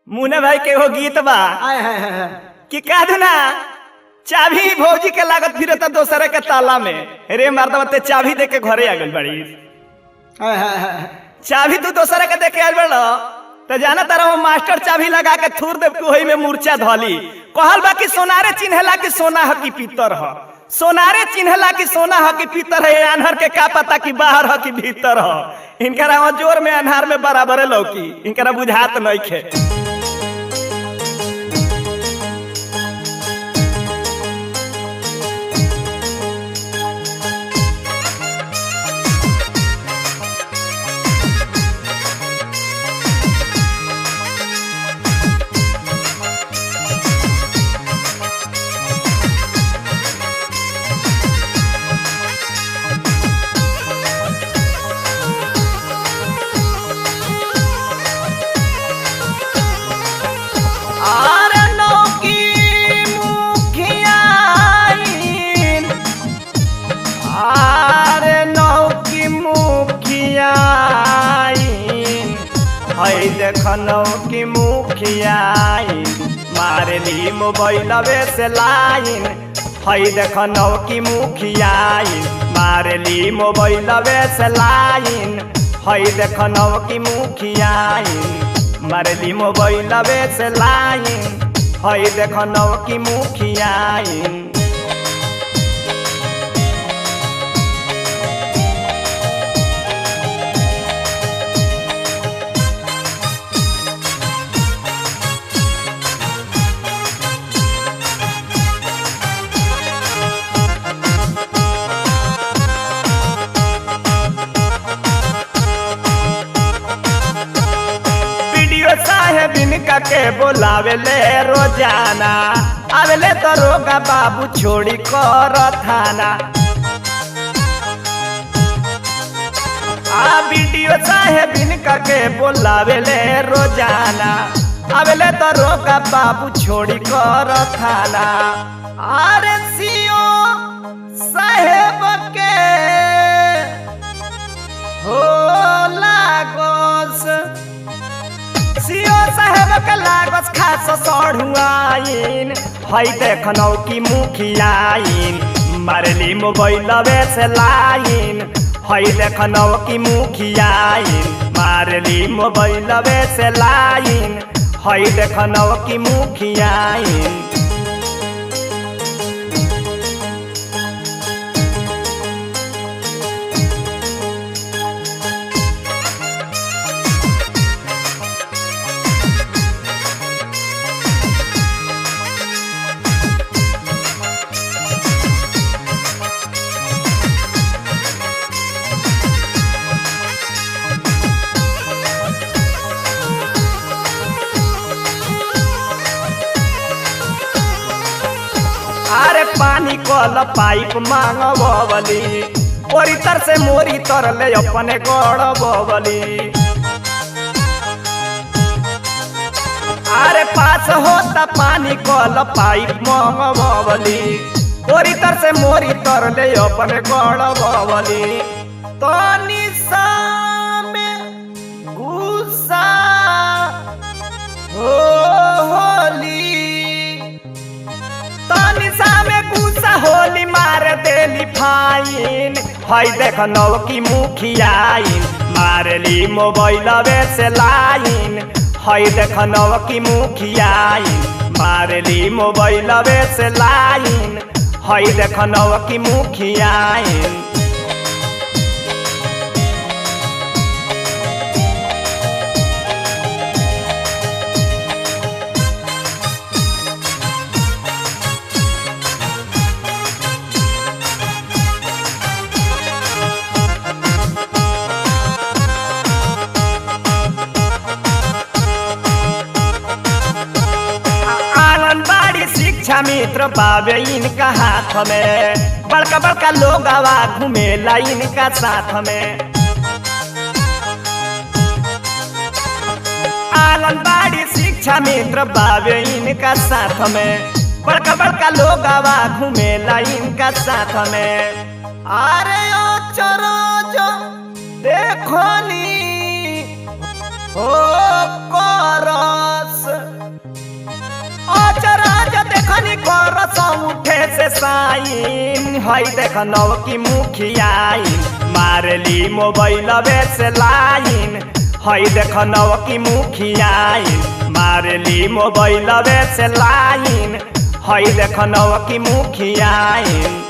मुन्ना भाई के हो गीत बा आय हाय हाय हाय। कि कादू ना चाबी भौजी के लागत फिर दोसरे के ताला में रे मर्दवा ते चाबी दे के घरे आ गइल बड़ी। आय हाय हाय। चाबी तू दोसरे के दे के आइल बड़ो तो जाना तारा वो मास्टर चाबी लगा के थूर दे वही में मूर्छा धली। कहल बा कि सोनारे चिन्हला कि सोना ह कि पीतर ह। सोनारे चिन्हला कि सोना ह कि पीतर है। अनहर के का पता कि बाहर ह कि भीतर ह। इनकरा जोर में अनहार में बराबर लौकी इनकरा बुझात नइखे। देखनो की मुखियाइन मारली मोबाइलवे से लाइन। हई देखनो की मुखियाइन मारली मोबाइलवे से लाइन। हई देखनो की मुखियाइन मारली मोबाइलवे से लाइन। हई देखनो की मुखियाइन बिनका के बोलावेले रोजाना आवेले तो रोगा बाबू छोड़ी कर थाना। वीडियो साहेब बिनका के बोलावेले रोजाना आवेले तो रोगा बाबू छोड़ी कर थाना। अरे सीओ साहेब के हो लागोस सीओ साहेब के लागस खास सढ़ुआइन। हई देखनो की मुखियाइन मारली मोबाइलवे से लाइन। हई देखनो की मुखियाइन मारली मोबाइलवे से लाइन। हई देखनो की मुखियाइन पानी कल पाइप मांगवली ओरी तर से मोरी तर ले अपने गड़बली। अरे पास होता पानी कल पाइप मांगवली ओरी तर से मोरी तर ले अपने गड़बली। तो निशा में गुस्सा होली होली मार देली फाइन। हई देखनो की मुखियाइन मारली मोबाइलवे से लाइन। हई देखनो की मुखियाइन मारली मोबाइलवे से लाइन। हई देखनो की मुखियाइन मित्र बाबे इनका हाथ में बड़का बड़का लोग आवा घूमेला इनका साथ में। आंगनबाड़ी शिक्षा मित्र बाबे इनका साथ में बड़का बड़का लोग आवा घूमेला इनका साथ में। अरे ओ चरो जो देखो नी ओ करस उठे से साइन हई देख नव की मुखियाइन मारली मोबाइल से लाइन हई देख नव की मुखियाइन मारली मोबाइल से लाइन हई देख नव की मुखियाइन